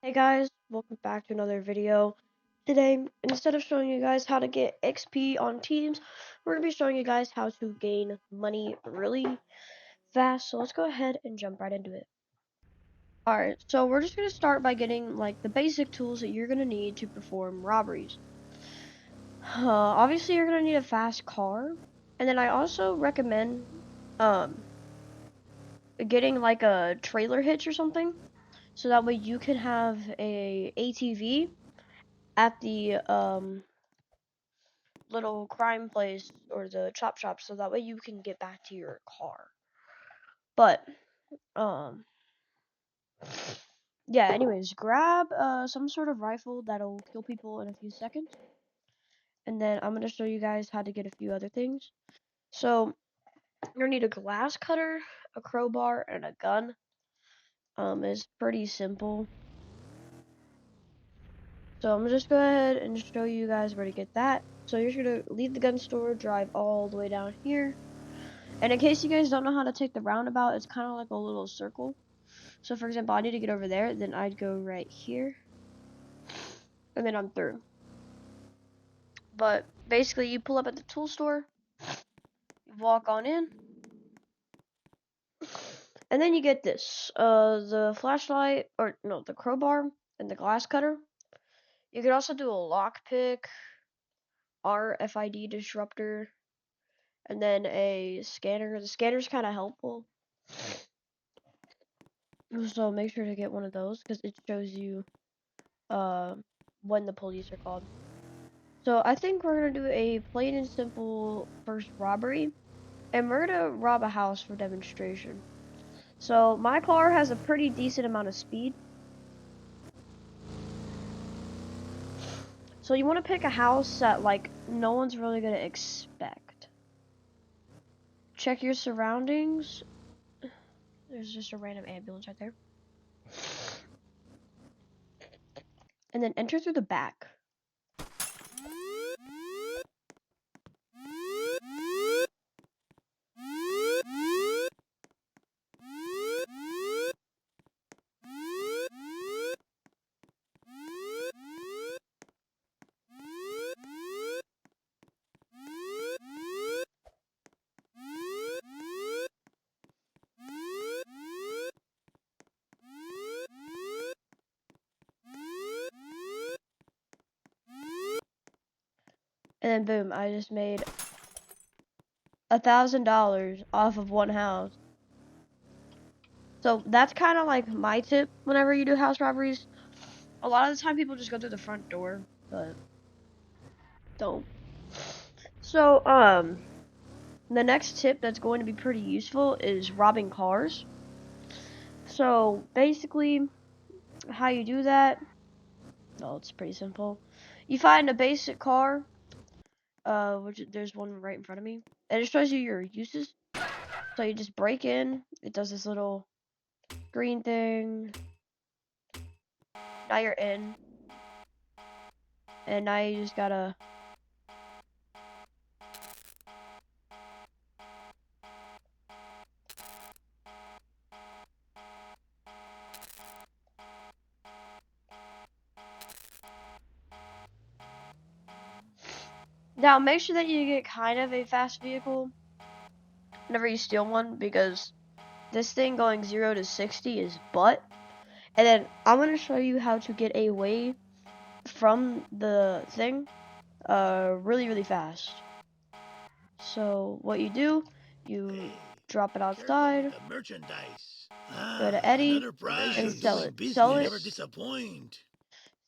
Hey guys, welcome back to another video. Today, instead of showing you guys how to get XP on teams, we're going to be showing you guys how to gain money really fast. So let's go ahead and jump right into it. Alright, so we're just going to start by getting like the basic tools that you're going to need to perform robberies. Obviously you're going to need a fast car, and then I also recommend getting like a trailer hitch or something, so that way you can have a ATV at the little crime place or the chop shop, so that way you can get back to your car. But um yeah, anyways, grab some sort of rifle that'll kill people in a few seconds, and then I'm gonna show you guys how to get a few other things. So you're gonna need a glass cutter, a crowbar, and a gun. It's pretty simple. So I'm gonna just go ahead and show you guys where to get that. So you're just gonna leave the gun store, drive all the way down here. And in case you guys don't know how to take the roundabout, it's kind of like a little circle. So for example, I need to get over there, then I'd go right here, and then I'm through. But basically, you pull up at the tool store, you walk on in, and then you get this, the flashlight, or no, the crowbar and the glass cutter. You could also do a lockpick, RFID disruptor, and then a scanner. The scanner's kind of helpful. So make sure to get one of those because it shows you when the police are called. So I think we're gonna do a plain and simple first robbery, and we're gonna rob a house for demonstration. So my car has a pretty decent amount of speed. So you want to pick a house that like no one's really gonna expect. Check your surroundings. There's just a random ambulance right there. And then enter through the back. And then boom, I just made $1,000 off of one house. So that's kind of like my tip whenever you do house robberies. A lot of the time people just go through the front door, but don't. So, the next tip that's going to be pretty useful is robbing cars. So, basically, how you do that, well, it's pretty simple. You find a basic car, which there's one right in front of me, and it shows you your uses. So you just break in, it does this little green thing. Now you're in, and now you just gotta now make sure that you get kind of a fast vehicle whenever you steal one, because this thing going 0 to 60 is butt. And then I'm gonna show you how to get away from the thing really fast. So what you do, you drop it outside, Merchandise. go to Eddie, and sell it.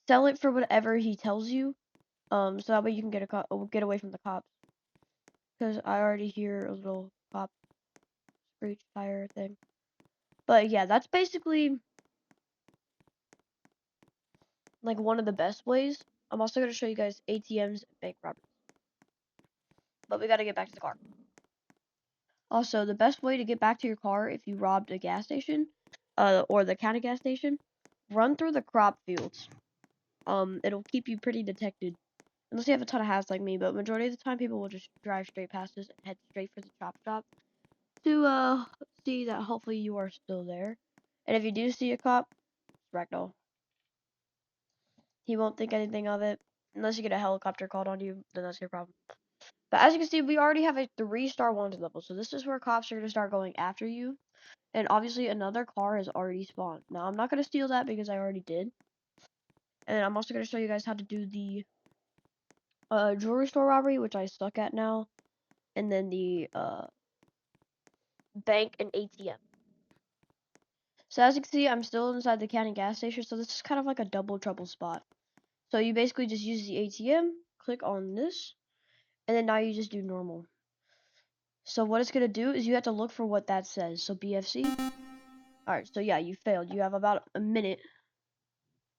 Sell it for whatever he tells you. So that way you can get away from the cops. Because I already hear a little cop screech tire thing. But yeah, that's basically like one of the best ways. I'm also gonna show you guys ATMs and bank robberies. But we gotta get back to the car. Also, the best way to get back to your car if you robbed a gas station, or the county gas station, run through the crop fields. It'll keep you pretty detected. Unless you have a ton of hats like me, but majority of the time people will just drive straight past us and head straight for the chop shop to see that hopefully you are still there. And if you do see a cop, ragdoll. He won't think anything of it. Unless you get a helicopter called on you, then that's your problem. But as you can see, we already have a 3-star wanted level. So this is where cops are going to start going after you. And obviously another car has already spawned. Now I'm not going to steal that because I already did. And I'm also going to show you guys how to do the jewelry store robbery, which I suck at now. And then the bank and ATM. So as you can see, I'm still inside the county gas station. So this is kind of like a double trouble spot. So you basically just use the ATM, click on this, and then now you just do normal. So what it's going to do is you have to look for what that says. So BFC. Alright, so yeah, you failed. You have about a minute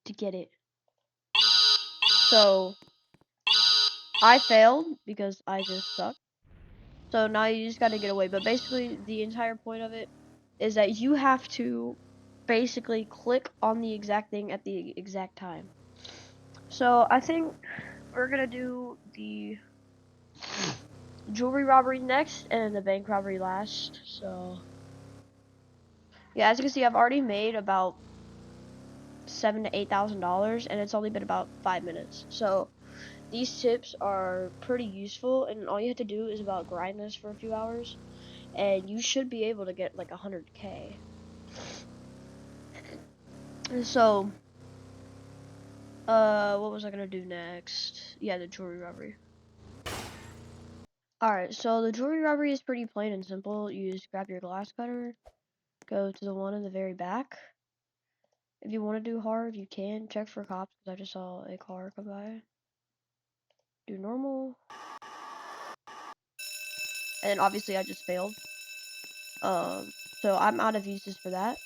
to get it. So I failed because I just suck. So now you just got to get away. But basically, the entire point of it is that you have to basically click on the exact thing at the exact time. So I think we're going to do the jewelry robbery next and the bank robbery last. So yeah, as you can see, I've already made about $7,000 to $8,000, and it's only been about 5 minutes. So these tips are pretty useful, and all you have to do is about grind this for a few hours, and you should be able to get like 100K. So, what was I gonna do next? Yeah, the jewelry robbery. Alright, so the jewelry robbery is pretty plain and simple. You just grab your glass cutter, go to the one in the very back. If you want to do hard, you can. Check for cops, because I just saw a car come by. Do normal. And then obviously I just failed. So I'm out of uses for that.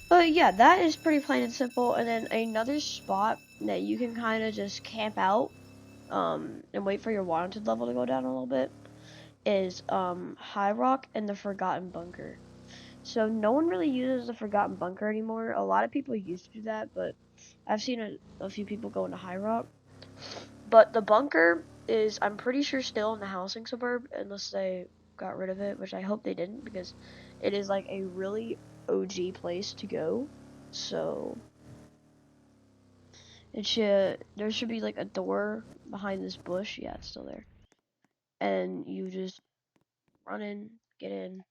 But yeah, that is pretty plain and simple. And then another spot that you can kind of just camp out, and wait for your wanted level to go down a little bit, is High Rock and the Forgotten Bunker. So no one really uses the Forgotten Bunker anymore. A lot of people used to do that, but I've seen a few people go into High Rock. But the bunker is, I'm pretty sure, still in the housing suburb, unless they got rid of it, which I hope they didn't, because it is like a really OG place to go. So there should be like a door behind this bush. Yeah, it's still there. And you just run in, get in,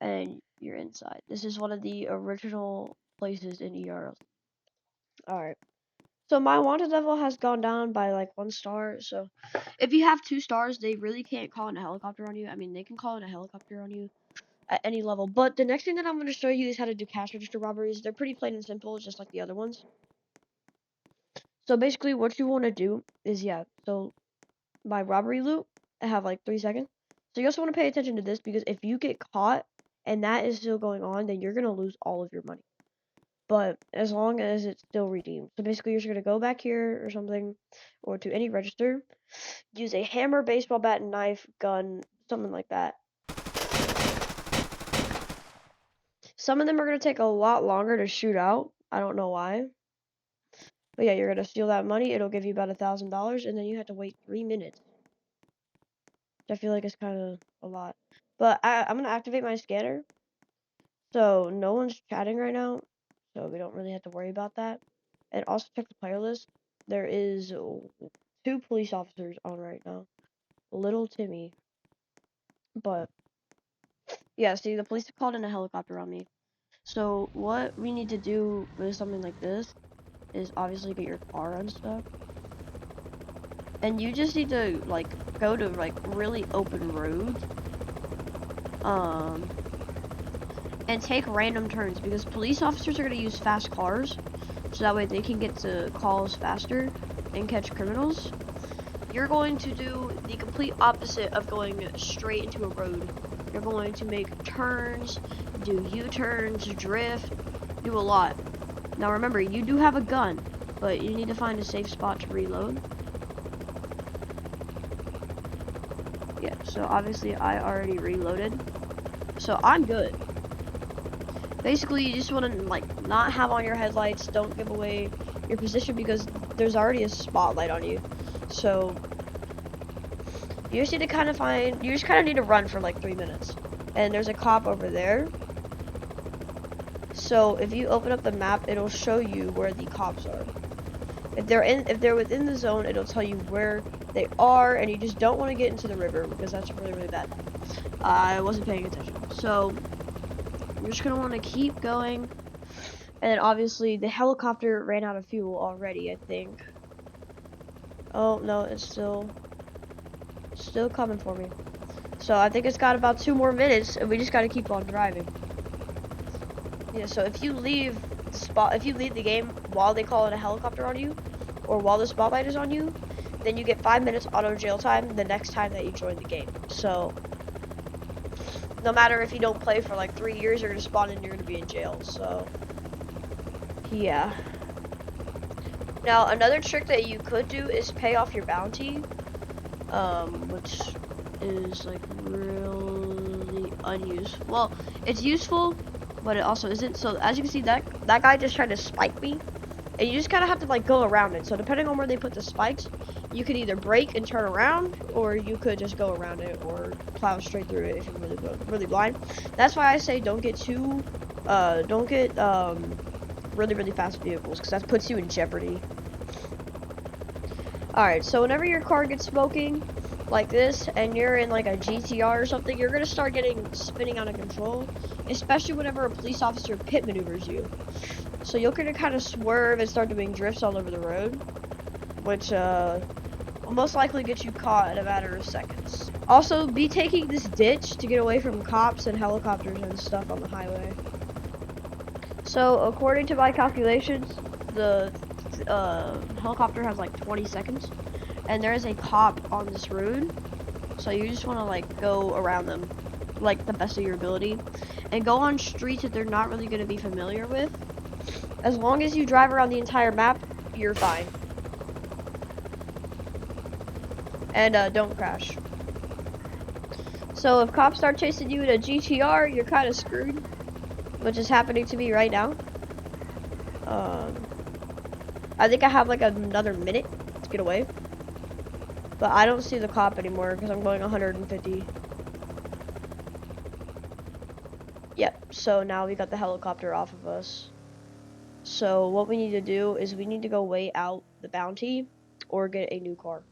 and you're inside. This is one of the original places in ERLC. Alright. So my wanted level has gone down by like 1 star. So if you have 2 stars, they really can't call in a helicopter on you. I mean, they can call in a helicopter on you at any level. But the next thing that I'm going to show you is how to do cash register robberies. They're pretty plain and simple, just like the other ones. So basically what you want to do is, yeah, so my robbery loot, I have like 3 seconds. So you also want to pay attention to this, because if you get caught and that is still going on, then you're going to lose all of your money. But as long as it's still redeemed. So basically you're just going to go back here or something, or to any register, use a hammer, baseball bat, knife, gun, something like that. Some of them are going to take a lot longer to shoot out. I don't know why. But yeah, you're going to steal that money. It'll give you about $1,000, and then you have to wait 3 minutes. Which I feel like is kind of a lot. But I'm going to activate my scanner. So no one's chatting right now. So we don't really have to worry about that. And also check the player list. There is 2 police officers on right now. Little Timmy. But yeah, see, the police called in a helicopter on me. So what we need to do with something like this is obviously get your car unstuck. And you just need to like go to like really open roads. And take random turns, because police officers are going to use fast cars, so that way they can get to calls faster and catch criminals. You're going to do the complete opposite of going straight into a road. You're going to make turns, do U-turns, drift, do a lot. Now remember, you do have a gun, but you need to find a safe spot to reload. Yeah, so obviously I already reloaded, so I'm good. Basically, you just want to like not have on your headlights, don't give away your position, because there's already a spotlight on you. So you just need to kind of need to run for like 3 minutes. And there's a cop over there. So if you open up the map, it'll show you where the cops are. If they're within the zone, it'll tell you where they are, and you just don't want to get into the river because that's really, really bad. I wasn't paying attention. So you're just gonna want to keep going. And then obviously the helicopter ran out of fuel already, I think. Oh no, it's still coming for me. So I think it's got about 2 more minutes, and we just gotta keep on driving. Yeah, so if you leave the game while they call it a helicopter on you, or while the spotlight is on you, then you get 5 minutes auto jail time the next time that you join the game. So no matter if you don't play for like 3 years, you're gonna spawn in, you're gonna be in jail. So yeah. Now another trick that you could do is pay off your bounty, which is like really unuseful. Well, it's useful, but it also isn't. So as you can see, that guy just tried to spike me, and you just kind of have to like go around it. So depending on where they put the spikes, you could either brake and turn around, or you could just go around it or plow straight through it if you're really blind. That's why I say don't get really fast vehicles, because that puts you in jeopardy. Alright, so whenever your car gets smoking like this and you're in like a GTR or something, you're gonna start getting spinning out of control, especially whenever a police officer pit maneuvers you. So you're gonna kind of swerve and start doing drifts all over the road, which will most likely get you caught in a matter of seconds. Also, be taking this ditch to get away from cops and helicopters and stuff on the highway. So according to my calculations, the helicopter has like 20 seconds, and there is a cop on this road, so you just want to like go around them like the best of your ability, and go on streets that they're not really going to be familiar with. As long as you drive around the entire map, you're fine. And don't crash. So if cops start chasing you in a GTR, you're kind of screwed, which is happening to me right now. I think I have like another minute to get away. But I don't see the cop anymore because I'm going 150. Yep, so now we got the helicopter off of us. So what we need to do is we need to go wait out the bounty or get a new car.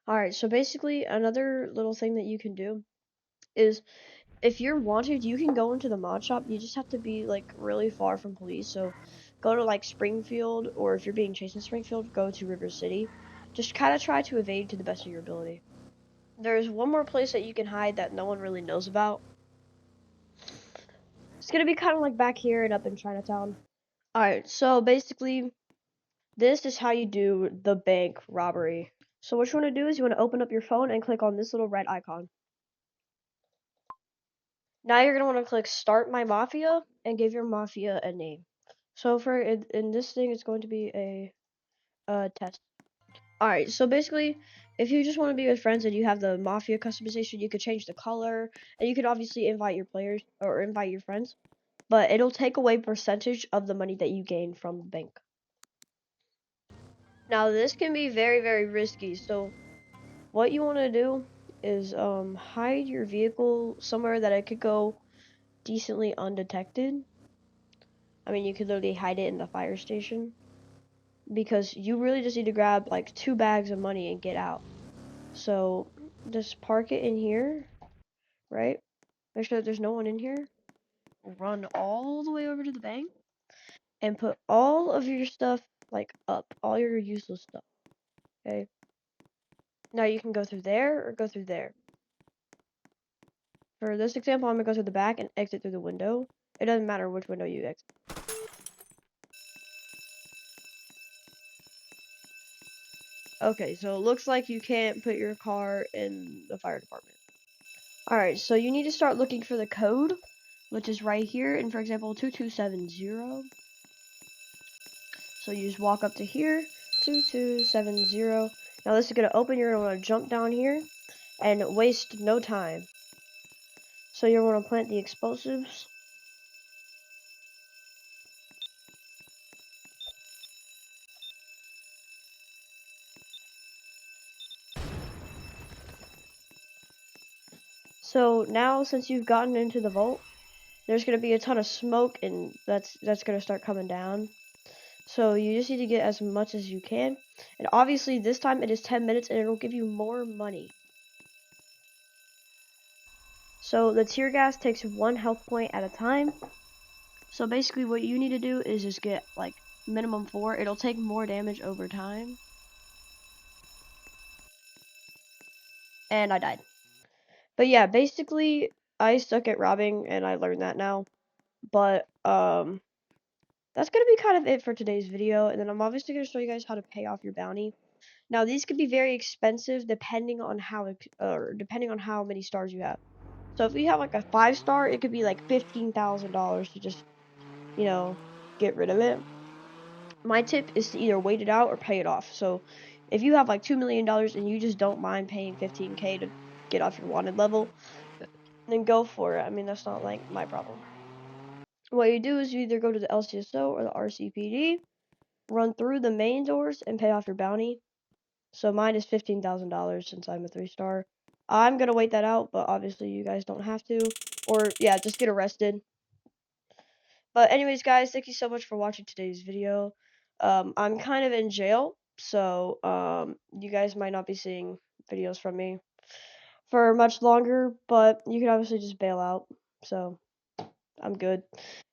Alright, so basically another little thing that you can do is if you're wanted, you can go into the mod shop. You just have to be like really far from police. So go to like Springfield, or if you're being chased in Springfield, go to River City. Just kind of try to evade to the best of your ability. There's one more place that you can hide that no one really knows about. It's gonna be kind of like back here and up in Chinatown. Alright, so basically, this is how you do the bank robbery. So what you want to do is you want to open up your phone and click on this little red icon. Now you're going to want to click Start My Mafia and give your mafia a name. So for in this thing, it's going to be a test. Alright, so basically, if you just want to be with friends and you have the mafia customization, you could change the color, and you could obviously invite your players or invite your friends, but it'll take away percentage of the money that you gain from the bank. Now this can be very, very risky, so what you want to do is hide your vehicle somewhere that it could go decently undetected. I mean, you could literally hide it in the fire station, because you really just need to grab like 2 bags of money and get out. So just park it in here, right? Make sure that there's no one in here. Run all the way over to the bank and put all of your stuff like up, all your useless stuff. Okay. Now you can go through there or go through there. For this example, I'm gonna go through the back and exit through the window. It doesn't matter which window you exit. Okay, so it looks like you can't put your car in the fire department. Alright, so you need to start looking for the code, which is right here, and for example, 2270. So you just walk up to here, 2270. Now this is going to open, you're going to want to jump down here, and waste no time. So you're going to plant the explosives. So now, since you've gotten into the vault, there's going to be a ton of smoke, and that's going to start coming down. So So you just need to get as much as you can. And obviously this time it is 10 minutes and it'll give you more money. So the tear gas takes 1 health point at a time. So basically what you need to do is just get like minimum 4. It'll take more damage over time. And I died. But yeah, basically I suck at robbing and I learned that now. But that's gonna be kind of it for today's video, and then I'm obviously gonna show you guys how to pay off your bounty. Now these could be very expensive depending on how many stars you have. So if you have like a 5-star, it could be like $15,000 to just, you know, get rid of it. My tip is to either wait it out or pay it off. So if you have like $2 million and you just don't mind paying 15K to get off your wanted level, then go for it. I mean, that's not like my problem. What you do is you either go to the LCSO or the RCPD, run through the main doors, and pay off your bounty. So mine is $15,000 since I'm a 3-star. I'm gonna wait that out, but obviously you guys don't have to. Or yeah, just get arrested. But anyways, guys, thank you so much for watching today's video. I'm kind of in jail, so you guys might not be seeing videos from me for much longer, but you can obviously just bail out. So I'm good.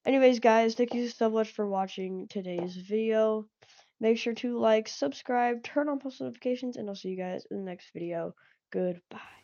Anyways, guys, thank you so much for watching today's video. Make sure to like, subscribe, turn on post notifications, and I'll see you guys in the next video. Goodbye.